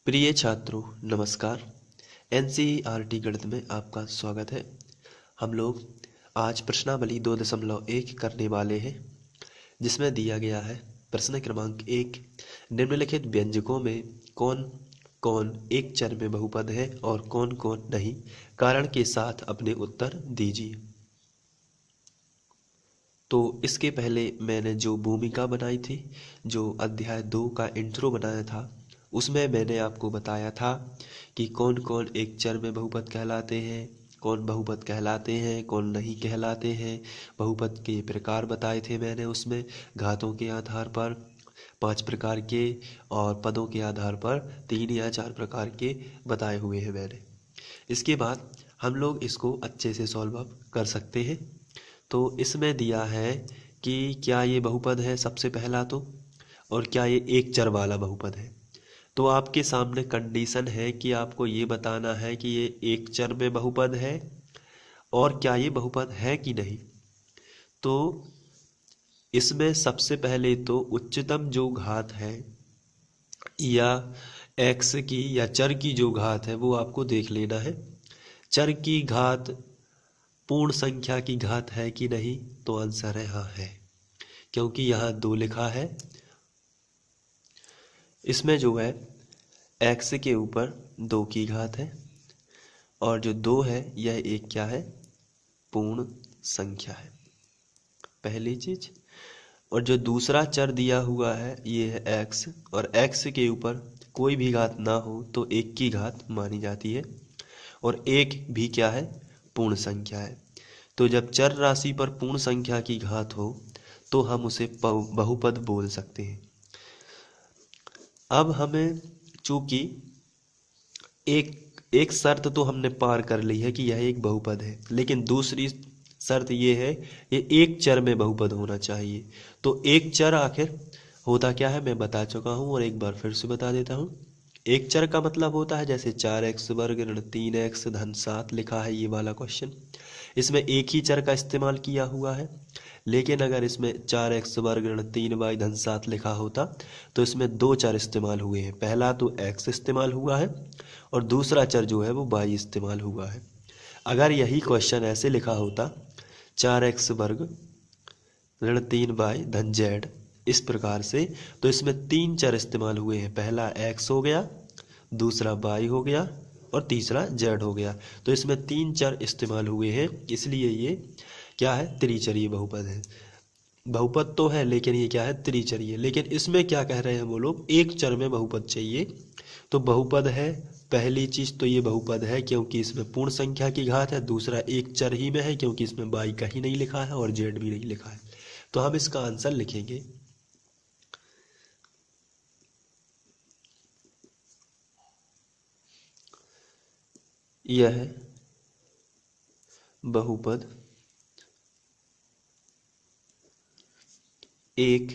प्रिय छात्रों नमस्कार। एनसीईआरटी गणित में आपका स्वागत है। हम लोग आज प्रश्नावली 2.1 करने वाले हैं, जिसमें दिया गया है प्रश्न क्रमांक 1, निम्नलिखित व्यंजकों में कौन कौन एक चर में बहुपद है और कौन कौन नहीं, कारण के साथ अपने उत्तर दीजिए। तो इसके पहले मैंने जो भूमिका बनाई थी, जो अध्याय 2 का इंट्रो बनाया था, उसमें मैंने आपको बताया था कि कौन कौन एक चर में बहुपद कहलाते हैं, कौन बहुपद कहलाते हैं, कौन नहीं कहलाते हैं। बहुपद के प्रकार बताए थे मैंने उसमें, घातों के आधार पर 5 प्रकार के और पदों के आधार पर 3 या 4 प्रकार के बताए हुए हैं मैंने। इसके बाद हम लोग इसको अच्छे से सॉल्व अप कर सकते हैं। तो इसमें दिया है कि क्या ये बहुपद है सबसे पहला, तो और क्या ये एक चर वाला बहुपद है। तो आपके सामने कंडीशन है कि आपको ये बताना है कि ये एक चर में बहुपद है और क्या ये बहुपद है कि नहीं। तो इसमें सबसे पहले तो उच्चतम जो घात है या एक्स की या चर की जो घात है वो आपको देख लेना है। चर की घात पूर्ण संख्या की घात है कि नहीं, तो आंसर है हाँ है, क्योंकि यहाँ 2 लिखा है। इसमें जो है एक्स के ऊपर 2 की घात है और जो 2 है यह एक क्या है, पूर्ण संख्या है, पहली चीज। और जो दूसरा चर दिया हुआ है ये है एक्स, और एक्स के ऊपर कोई भी घात ना हो तो 1 की घात मानी जाती है, और 1 भी क्या है, पूर्ण संख्या है। तो जब चर राशि पर पूर्ण संख्या की घात हो तो हम उसे बहुपद बोल सकते हैं। अब हमें चूंकि एक शर्त तो हमने पार कर ली है कि यह एक बहुपद है, लेकिन दूसरी शर्त ये है ये एक चर में बहुपद होना चाहिए। तो एक चर आखिर होता क्या है मैं बता चुका हूँ और एक बार फिर से बता देता हूँ। एक चर का मतलब होता है जैसे 4x वर्ग ऋण 3x धन 7 लिखा है ये वाला क्वेश्चन, इसमें एक ही चर का इस्तेमाल किया हुआ है। लेकिन अगर इसमें 4x वर्ग ऋण 3y धन 7 लिखा होता तो इसमें 2 चर इस्तेमाल हुए हैं। पहला तो x इस्तेमाल हुआ है और दूसरा चर जो है वो y इस्तेमाल हुआ है। अगर यही क्वेश्चन ऐसे लिखा होता 4x वर्ग ऋण 3y धन z इस प्रकार से, तो इसमें 3 चर इस्तेमाल हुए हैं। पहला x हो गया, दूसरा y हो गया और तीसरा z हो गया। तो इसमें 3 चर इस्तेमाल हुए हैं, इसलिए ये क्या है, त्रिचरीय बहुपद है। बहुपद तो है लेकिन ये क्या है, त्रिचरीय। लेकिन इसमें क्या कह रहे हैं वो लोग, एक चर में बहुपद चाहिए। तो बहुपद है, पहली चीज तो ये बहुपद है क्योंकि इसमें पूर्ण संख्या की घात है। दूसरा एक चर ही में है क्योंकि इसमें y कहीं नहीं लिखा है और z भी नहीं लिखा है। तो हम इसका आंसर लिखेंगे यह बहुपद एक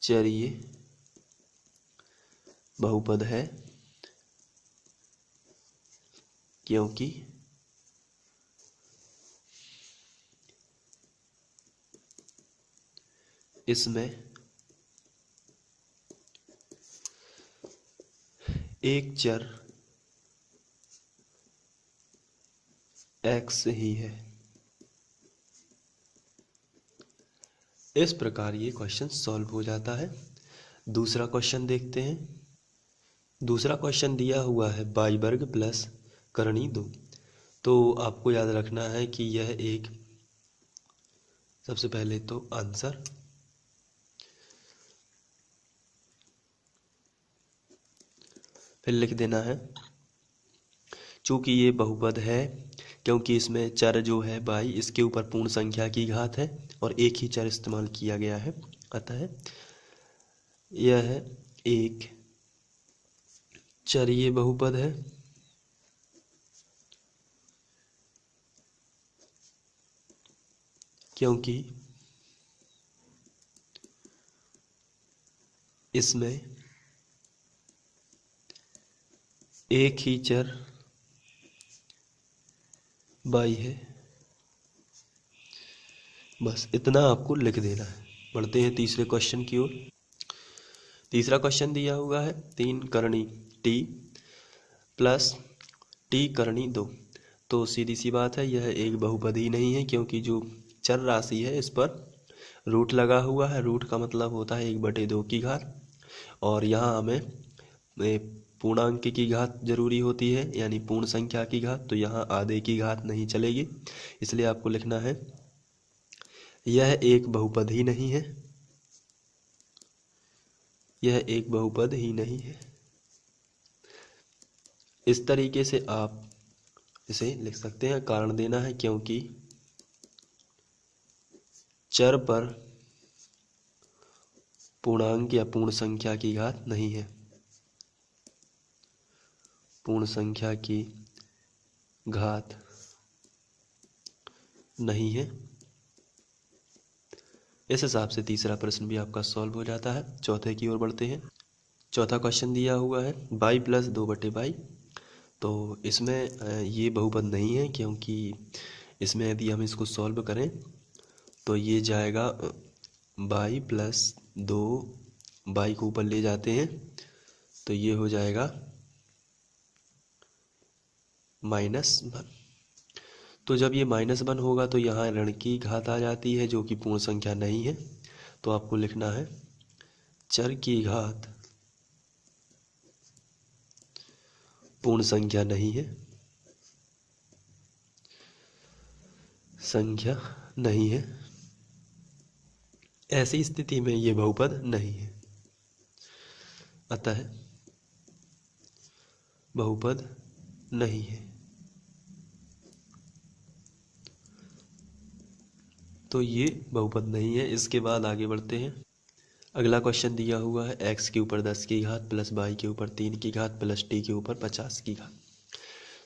चरीय बहुपद है क्योंकि इसमें एक चर x ही है। इस प्रकार ये क्वेश्चन सॉल्व हो जाता है। दूसरा क्वेश्चन देखते हैं। दूसरा क्वेश्चन दिया हुआ है y वर्ग प्लस करणी 2। तो आपको याद रखना है कि यह एक, सबसे पहले तो आंसर, फिर लिख देना है चूंकि ये बहुपद है क्योंकि इसमें चर जो है y इसके ऊपर पूर्ण संख्या की घात है और एक ही चर इस्तेमाल किया गया है, अतः यह एक चरीय बहुपद है। क्योंकि इसमें एक ही चर y है। बस इतना आपको लिख देना है। बढ़ते हैं तीसरे क्वेश्चन की ओर। तीसरा क्वेश्चन दिया हुआ है 3 करणी t प्लस t करणी 2। तो सीधी सी बात है, यह एक बहुपद ही नहीं है, क्योंकि जो चर राशि है इस पर रूट लगा हुआ है। रूट का मतलब होता है 1/2 की घात, और यहाँ हमें पूर्णांक की घात जरूरी होती है, यानी पूर्ण संख्या की घात। तो यहाँ आधे की घात नहीं चलेगी, इसलिए आपको लिखना है यह एक बहुपद ही नहीं है, यह एक बहुपद ही नहीं है। इस तरीके से आप इसे लिख सकते हैं। कारण देना है क्योंकि चर पर पूर्णांक या पूर्ण संख्या की घात नहीं है, पूर्ण संख्या की घात नहीं है। इस हिसाब से तीसरा प्रश्न भी आपका सॉल्व हो जाता है। चौथे की ओर बढ़ते हैं। चौथा क्वेश्चन दिया हुआ है y प्लस 2/22। तो इसमें ये बहुपद नहीं है, क्योंकि इसमें यदि हम इसको सॉल्व करें तो ये जाएगा y प्लस 2, y को ऊपर ले जाते हैं तो ये हो जाएगा -1। तो जब ये -1 होगा तो यहाँ ऋण की घात आ जाती है, जो कि पूर्ण संख्या नहीं है। तो आपको लिखना है चर की घात पूर्ण संख्या नहीं है, संख्या नहीं है। ऐसी स्थिति में ये बहुपद नहीं है, अतः बहुपद नहीं है। तो ये बहुपद नहीं है। इसके बाद आगे बढ़ते हैं। अगला क्वेश्चन दिया हुआ है x के ऊपर 10 की घात प्लस y के ऊपर 3 की घात प्लस t के ऊपर 50 की घात।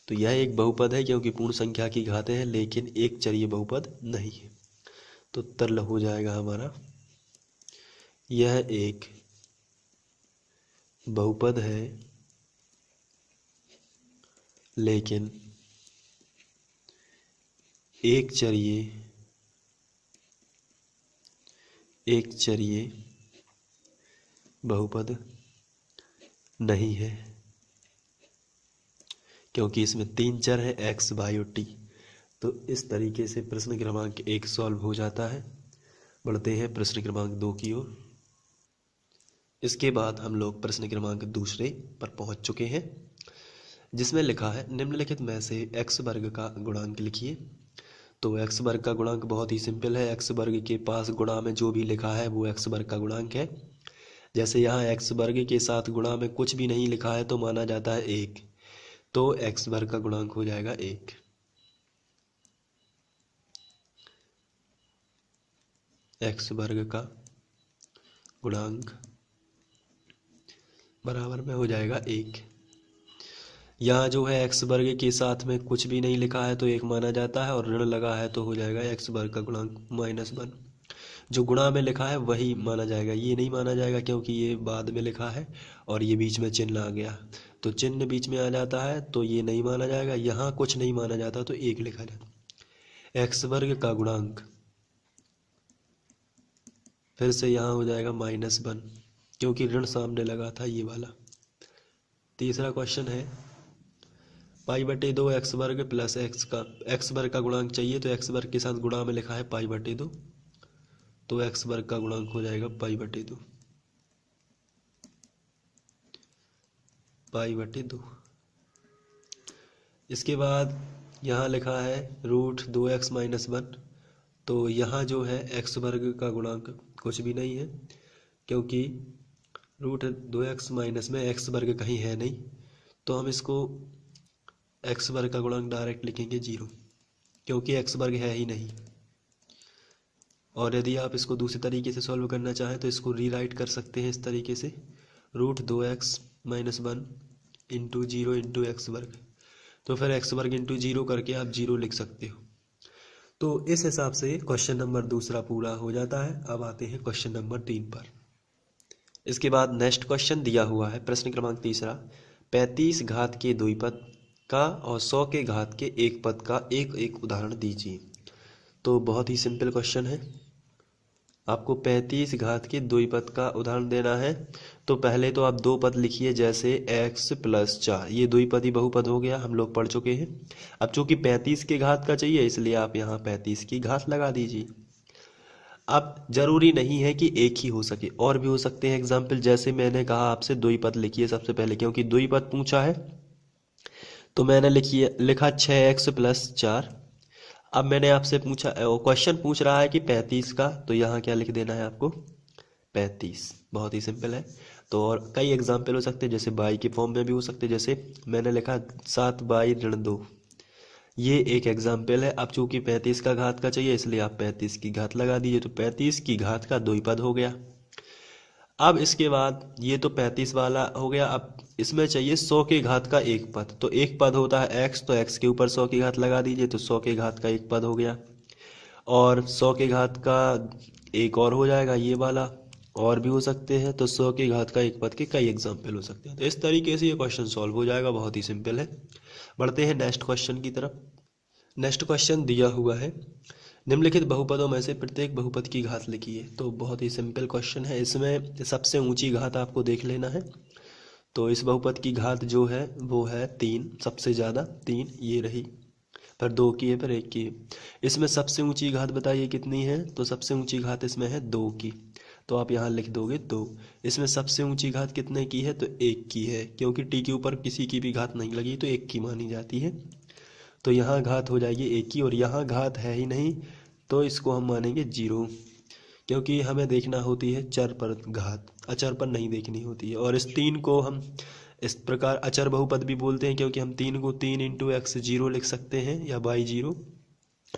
तो यह एक बहुपद है, क्योंकि पूर्ण संख्या की घातें हैं, लेकिन एक चरीय बहुपद नहीं है। तो उत्तर हो जाएगा हमारा यह एक बहुपद है, लेकिन एक चरीय बहुपद नहीं है, क्योंकि इसमें 3 चर है x, y और t। तो इस तरीके से प्रश्न क्रमांक 1 सॉल्व हो जाता है। बढ़ते हैं प्रश्न क्रमांक 2 की ओर। इसके बाद हम लोग प्रश्न क्रमांक 2 पर पहुंच चुके हैं, जिसमें लिखा है निम्नलिखित में से x वर्ग का गुणांक लिखिए। तो x वर्ग का गुणांक बहुत ही सिंपल है। x वर्ग के पास गुणा में जो भी लिखा है वो x वर्ग का गुणांक है। जैसे यहाँ x वर्ग के साथ गुणा में कुछ भी नहीं लिखा है तो माना जाता है 1, तो x वर्ग का गुणांक हो जाएगा 1। x वर्ग का गुणांक बराबर में हो जाएगा 1। यहाँ जो है x वर्ग के साथ में कुछ भी नहीं लिखा है तो 1 माना जाता है, और ऋण लगा है तो हो जाएगा x वर्ग का गुणांक -1। जो गुणा में लिखा है वही माना जाएगा, ये नहीं माना जाएगा क्योंकि ये बाद में लिखा है और ये बीच में चिन्ह आ गया, तो चिन्ह बीच में आ जाता है तो ये नहीं माना जाएगा। यहाँ कुछ नहीं माना जाता तो 1 लिखा जाता। x वर्ग का गुणांक फिर से यहाँ हो जाएगा -1, क्योंकि ऋण सामने लगा था ये वाला। तीसरा क्वेश्चन है π/2 x वर्ग प्लस x वर्ग का गुणांक चाहिए, तो x वर्ग के साथ गुणा में लिखा है π/2, तो x वर्ग का गुणांक हो जाएगा π/2। π/2। इसके बाद यहाँ लिखा है √2x - 1। तो यहाँ जो है x वर्ग का गुणांक कुछ भी नहीं है, क्योंकि √2x में x वर्ग कहीं है नहीं, तो हम इसको x वर्ग का गुणांक डायरेक्ट लिखेंगे 0, क्योंकि x वर्ग है ही नहीं। और यदि आप इसको दूसरे तरीके से सॉल्व करना चाहें तो इसको रीराइट कर सकते हैं इस तरीके से, √2x - 1 × 0 × x वर्ग। तो फिर x वर्ग × 0 करके आप 0 लिख सकते हो। तो इस हिसाब से क्वेश्चन नंबर 2 पूरा हो जाता है। अब आते हैं क्वेश्चन नंबर 3 पर। इसके बाद नेक्स्ट क्वेश्चन दिया हुआ है प्रश्न क्रमांक 3, 35 घात के द्विपद का और 100 के घात के एक पद का एक एक उदाहरण दीजिए। तो बहुत ही सिंपल क्वेश्चन है। आपको 35 घात के द्विपद का उदाहरण देना है। तो पहले तो आप दो पद लिखिए, जैसे x प्लस 4, ये द्विपदी बहुपद हो गया, हम लोग पढ़ चुके हैं। अब चूंकि 35 के घात का चाहिए, इसलिए आप यहाँ 35 की घात लगा दीजिए। अब जरूरी नहीं है कि एक ही हो सके, और भी हो सकते हैं एग्जाम्पल। जैसे मैंने कहा आपसे द्विपद लिखिए सबसे पहले, क्योंकि द्विपद पूछा है तो मैंने लिखा 6x प्लस 4। अब मैंने आपसे पूछा, क्वेश्चन पूछ रहा है कि 35 का, तो यहाँ क्या लिख देना है आपको, 35। बहुत ही सिंपल है। तो और कई एग्जाम्पल हो सकते हैं, जैसे बाई के फॉर्म में भी हो सकते हैं, जैसे मैंने लिखा 7/2। ये एक एग्जाम्पल है। अब चूंकि 35 का घात का चाहिए, इसलिए आप 35 की घात लगा दीजिए, तो 35 की घात का द्विपद हो गया। अब इसके बाद ये तो 35 वाला हो गया। अब इसमें चाहिए 100 के घात का एक पद, तो एक पद होता है x, तो x के ऊपर 100 की घात लगा दीजिए, तो 100 के घात का एक पद हो गया। और 100 के घात का एक और हो जाएगा ये वाला, और भी हो सकते हैं। तो 100 के घात का एक पद के कई एग्जाम्पल हो सकते हैं। तो इस तरीके से ये क्वेश्चन सॉल्व हो जाएगा, बहुत ही सिंपल है। बढ़ते हैं नेक्स्ट क्वेश्चन की तरफ। नेक्स्ट क्वेश्चन दिया हुआ है, निम्नलिखित बहुपदों में से प्रत्येक बहुपद की घात लिखिए। तो बहुत ही सिंपल क्वेश्चन है। इसमें सबसे ऊंची घात आपको देख लेना है। तो इस बहुपद की घात जो है वो है 3, सबसे ज़्यादा 3 ये रही, पर 2 की है, पर 1 की है। इसमें सबसे ऊंची घात बताइए कितनी है, तो सबसे ऊंची घात इसमें है 2 की, तो आप यहाँ लिख दोगे 2। इसमें सबसे ऊंची घात कितने की है, तो 1 की है, क्योंकि टी के ऊपर किसी की भी घात नहीं लगी, तो 1 की मानी जाती है। तो यहाँ घात हो जाएगी 1 की, और यहाँ घात है ही नहीं, तो इसको हम मानेंगे 0, क्योंकि हमें देखना होती है चर पर घात, अचर पर नहीं देखनी होती है। और इस 3 को हम इस प्रकार अचर बहुपद भी बोलते हैं, क्योंकि हम 3 को 3 इंटू एक्स 0 लिख सकते हैं, या बाई 0,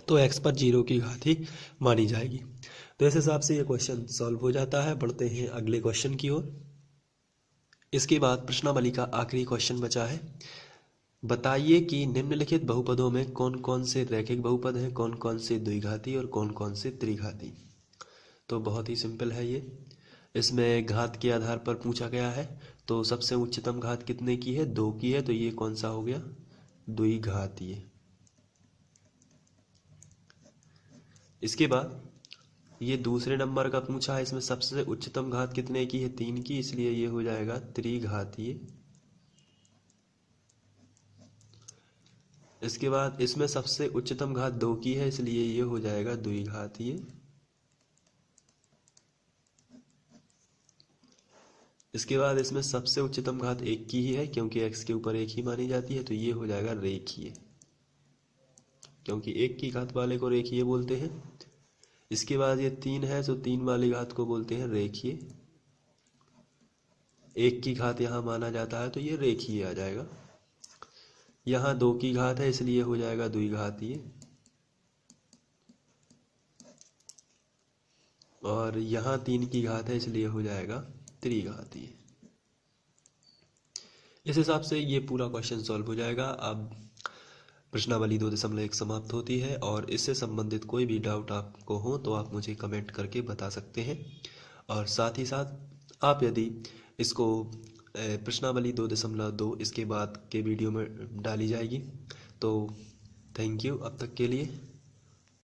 तो x पर 0 की घात ही मानी जाएगी। तो इस हिसाब से ये क्वेश्चन सॉल्व हो जाता है। बढ़ते हैं अगले क्वेश्चन की ओर। इसके बाद प्रश्नावली का आखिरी क्वेश्चन बचा है। बताइए कि निम्नलिखित बहुपदों में कौन कौन से रैखिक बहुपद हैं, कौन कौन से द्विघाती और कौन कौन से त्रिघाती। तो बहुत ही सिंपल है ये। इसमें घात के आधार पर पूछा गया है। तो सबसे उच्चतम घात कितने की है, 2 की है, तो ये कौन सा हो गया, द्विघातीय। इसके बाद ये दूसरे नंबर का पूछा है, इसमें सबसे उच्चतम घात कितने की है, 3 की, इसलिए ये हो जाएगा त्रिघातीय। इसके बाद इसमें सबसे उच्चतम घात 2 की है, इसलिए ये हो जाएगा द्विघातीय। इसके बाद इसमें सबसे उच्चतम घात 1 की ही है, क्योंकि x के ऊपर 1 ही मानी जाती है, तो ये हो जाएगा रेखीय, क्योंकि 1 की घात वाले को रेखीय बोलते हैं। इसके बाद ये 3 है, तो 3 वाली घात को बोलते हैं रेखीय। 1 की घात यहाँ माना जाता है, तो ये रेखीय आ जाएगा। यहाँ 2 की घात है, इसलिए हो जाएगा द्विघातीय। और यहाँ 3 की घात है, इसलिए हो जाएगा त्रिघातीय। इस हिसाब से ये पूरा क्वेश्चन सॉल्व हो जाएगा। अब प्रश्नावली 2.1 समाप्त होती है, और इससे संबंधित कोई भी डाउट आपको हो तो आप मुझे कमेंट करके बता सकते हैं। और साथ ही साथ आप यदि इसको प्रश्नावली 2.2 इसके बाद के वीडियो में डाली जाएगी। तो थैंक यू अब तक के लिए।